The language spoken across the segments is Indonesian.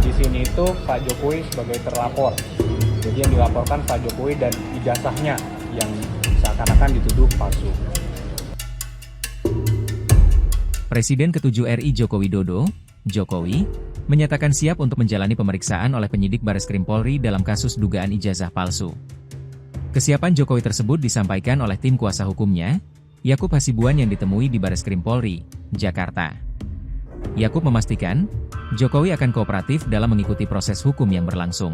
Di sini itu Pak Jokowi sebagai terlapor. Jadi yang dilaporkan Pak Jokowi dan ijazahnya yang seakan-akan dituduh palsu. Presiden ke-7 RI Joko Widodo, Jokowi, menyatakan siap untuk menjalani pemeriksaan oleh penyidik Bareskrim Polri dalam kasus dugaan ijazah palsu. Kesiapan Jokowi tersebut disampaikan oleh tim kuasa hukumnya, Yakub Hasibuan yang ditemui di Bareskrim Polri, Jakarta. Yakub memastikan, Jokowi akan kooperatif dalam mengikuti proses hukum yang berlangsung.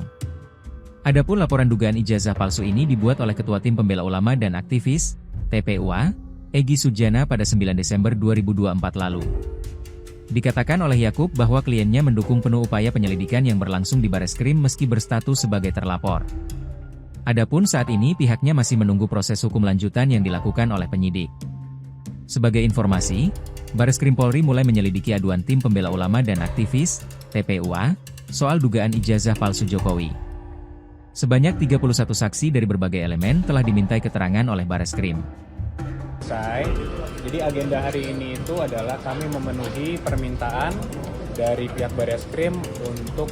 Adapun laporan dugaan ijazah palsu ini dibuat oleh Ketua Tim Pembela Ulama dan Aktivis, TPUA, Egy Sujana pada 9 Desember 2024 lalu. Dikatakan oleh Yakub bahwa kliennya mendukung penuh upaya penyelidikan yang berlangsung di Bareskrim meski berstatus sebagai terlapor. Adapun saat ini pihaknya masih menunggu proses hukum lanjutan yang dilakukan oleh penyidik. Sebagai informasi, Bareskrim Polri mulai menyelidiki aduan Tim Pembela Ulama dan Aktivis, TPUA, soal dugaan ijazah palsu Jokowi. Sebanyak 31 saksi dari berbagai elemen telah dimintai keterangan oleh Bareskrim. Jadi agenda hari ini itu adalah kami memenuhi permintaan dari pihak Bareskrim untuk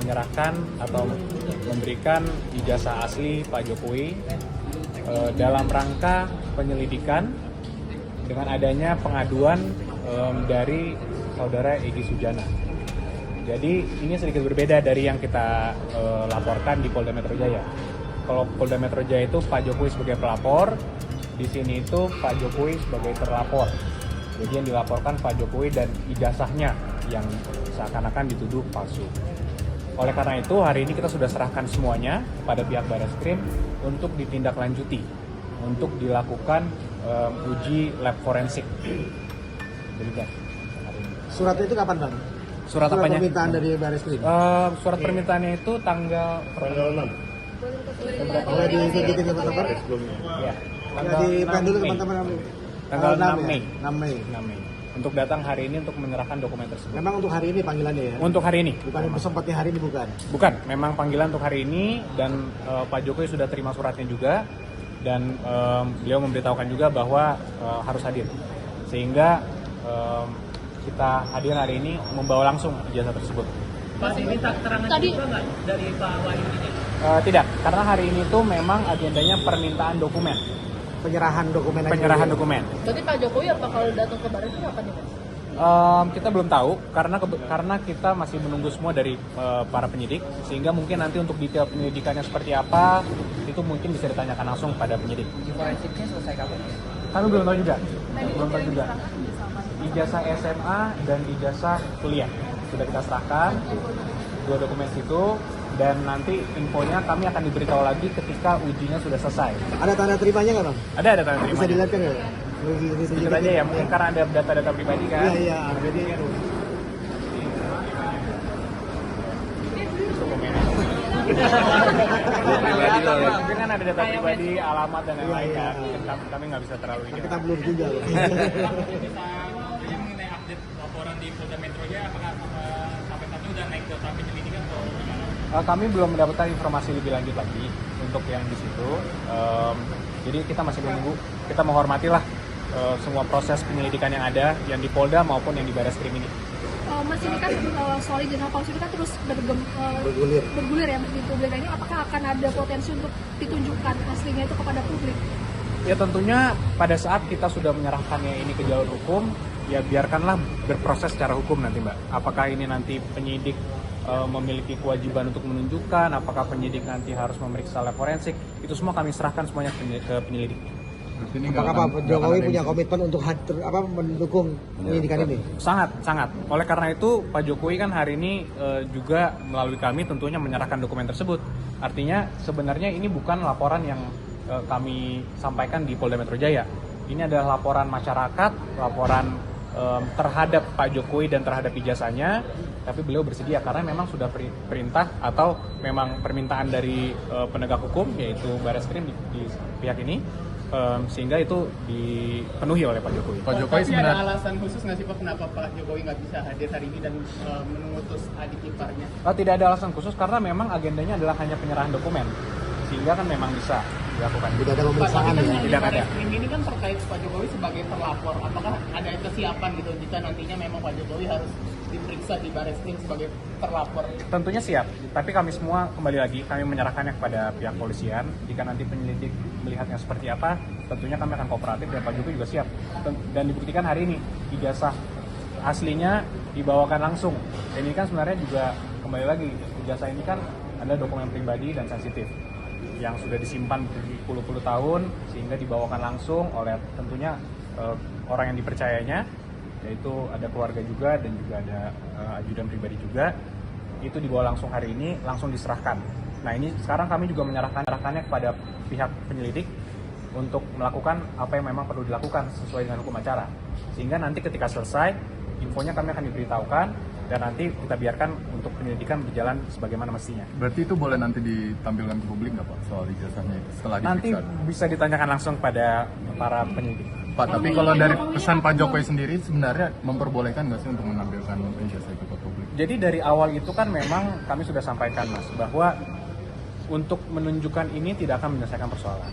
menyerahkan atau memberikan ijazah asli Pak Jokowi dalam rangka penyelidikan dengan adanya pengaduan dari saudara Egy Sujana. Jadi ini sedikit berbeda dari yang kita laporkan di Polda Metro Jaya. Kalau Polda Metro Jaya itu Pak Jokowi sebagai pelapor, di sini itu Pak Jokowi sebagai terlapor. Jadi yang dilaporkan Pak Jokowi dan ijazahnya yang seakan-akan dituduh palsu. Oleh karena itu hari ini kita sudah serahkan semuanya pada pihak Bareskrim untuk ditindaklanjuti, untuk dilakukan uji lab forensik. Demikian. Surat itu kapan, Bang? Surat apanya? Permintaan dari Bareskrim. Surat permintaannya itu tanggal 6. Boleh diikuti teman-teman? Ya. Ya, di pen dulu teman-teman. Tanggal 6 Mei. 6 Mei. 6 Mei. Untuk datang hari ini untuk menyerahkan dokumen tersebut. Memang untuk hari ini panggilannya ya? Untuk hari ini. Bukan untuk sempatnya hari ini, bukan? Bukan, memang panggilan untuk hari ini dan Pak Jokowi sudah terima suratnya juga dan beliau memberitahukan juga bahwa harus hadir. Sehingga kita hadir hari ini membawa langsung ijazah tersebut. Pak, diminta keterangan juga nggak dari Pak Wahyu ini? Tidak, karena hari ini tuh memang agendanya permintaan dokumen. Penyerahan dokumen aja. Penyerahan dokumen. Berarti Pak Jokowi apa kalau datang ke Bareskrim apa nih, Mas? Kita belum tahu karena kita masih menunggu semua dari para penyidik, sehingga mungkin nanti untuk detail penyelidikannya seperti apa itu mungkin bisa ditanyakan langsung pada penyidik. Forensiknya selesai kapan? Kami belum tahu juga. Belum tahu juga. Ijazah SMA dan ijazah kuliah sudah kita serahkan, 2 dokumen itu, dan nanti infonya kami akan diberitahu lagi ketika ujinya sudah selesai. Ada tanda terimanya nggak, Bang? Ada tanda terimanya. Bisa dilihat kan ya? Sedikit aja ya, mungkin karena ada data-data pribadi kan. Iya, iya. Jadi pribadi loh. Mungkin kan ada data pribadi, alamat dan lain-lain kan. Kami nggak bisa terlalu ini. kita belum juga. Loh. Mengenai update laporan di Polda Metro Jaya, apakah sampai saat ini udah naik ke tahap penyelidikan atau gimana? Kami belum mendapatkan informasi lebih lanjut lagi untuk yang di situ. Jadi kita masih menunggu. Kita menghormatilah semua proses penyelidikan yang ada, yang di Polda maupun yang di Bareskrim ini. Mas, ini kan soal ijazah palsu ini kan terus bergulir ya di publik. Ini apakah akan ada potensi untuk ditunjukkan aslinya itu kepada publik? Ya tentunya pada saat kita sudah menyerahkannya ini ke jalur hukum, ya biarkanlah berproses secara hukum nanti, Mbak. Apakah ini nanti penyidik memiliki kewajiban untuk menunjukkan, apakah penyidik nanti harus memeriksa lab forensik, itu semua kami serahkan semuanya ke penyelidik. Apakah Pak Jokowi punya komitmen untuk mendukung penyidikan ini? Sangat. Oleh karena itu Pak Jokowi kan hari ini juga melalui kami tentunya menyerahkan dokumen tersebut. Artinya sebenarnya ini bukan laporan yang kami sampaikan di Polda Metro Jaya. Ini adalah laporan masyarakat, laporan terhadap Pak Jokowi dan terhadap ijazahnya. Tapi beliau bersedia karena memang sudah perintah atau memang permintaan dari penegak hukum yaitu Bareskrim di pihak ini. Sehingga itu dipenuhi oleh Pak Jokowi. Pak Jokowi sebenarnya ada alasan khusus nggak sih Pak kenapa Pak Jokowi nggak bisa hadir hari ini dan mengutus adik iparnya? Tidak ada alasan khusus karena memang agendanya adalah hanya penyerahan dokumen, sehingga kan memang bisa dilakukan. Tidak ada pemeriksaan ya? Tidak ada. Ini kan terkait Pak Jokowi sebagai terlapor, apakah ada kesiapan gitu jika nantinya memang Pak Jokowi harus diperiksa di Barreskrim sebagai terlapor? Tentunya siap, tapi kami semua kembali lagi kami menyerahkannya kepada pihak polisian. Jika nanti penyelidik melihatnya seperti apa, tentunya kami akan kooperatif dan Pak Jokowi juga siap. Dan dibuktikan hari ini ijazah aslinya dibawakan langsung. Dan ini kan sebenarnya juga kembali lagi ijazah ini kan adalah dokumen pribadi dan sensitif yang sudah disimpan berpuluh-puluh tahun sehingga dibawakan langsung oleh tentunya orang yang dipercayanya, yaitu ada keluarga juga dan juga ada ajudan pribadi juga. Itu dibawa langsung hari ini, langsung diserahkan. Nah ini sekarang kami juga menyerahkannya kepada pihak penyelidik untuk melakukan apa yang memang perlu dilakukan sesuai dengan hukum acara. Sehingga nanti ketika selesai, infonya kami akan diberitahukan dan nanti kita biarkan untuk penyelidikan berjalan sebagaimana mestinya. Berarti itu boleh nanti ditampilkan ke publik nggak Pak soal ijazahnya itu setelah Nanti diperiksa? bisa ditanyakan langsung pada para penyelidik. Pak, tapi kalau dari pesan Pak Jokowi sendiri sebenarnya memperbolehkan nggak sih untuk menampilkan ijazah itu ke publik? Jadi dari awal itu kan memang kami sudah sampaikan Mas, bahwa untuk menunjukkan ini tidak akan menyelesaikan persoalan.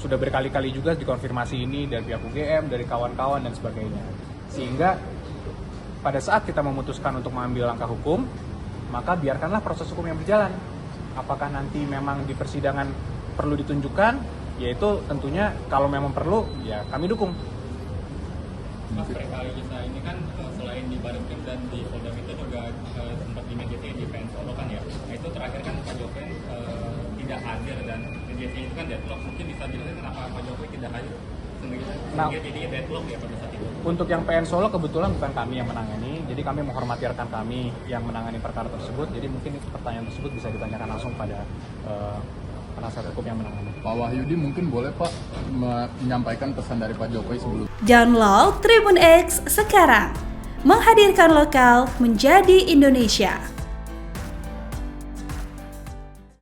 Sudah berkali-kali juga dikonfirmasi ini dari pihak UGM, dari kawan-kawan dan sebagainya. Sehingga pada saat kita memutuskan untuk mengambil langkah hukum, maka biarkanlah proses hukum yang berjalan. Apakah nanti memang di persidangan perlu ditunjukkan, yaitu tentunya kalau memang perlu, ya kami dukung. Mas, perkara kita ini kan selain di Barreskrim dan di Polda Metro juga sempat di media di PN Solo kan ya. Nah, itu terakhir kan Pak Jokowi tidak hadir dan media itu kan deadlock. Mungkin bisa dijelaskan kenapa Pak Jokowi tidak hadir sehingga jadi deadlock ya pada saat itu. Untuk yang PN Solo kebetulan bukan kami yang menangani, jadi kami menghormati rekan kami yang menangani perkara tersebut. Jadi mungkin pertanyaan tersebut bisa ditanyakan langsung pada penasihat hukum yang menangani. Pak Wahyudi mungkin boleh Pak menyampaikan pesan dari Pak Jokowi sebelum. Download Tribun X sekarang, menghadirkan lokal menjadi Indonesia.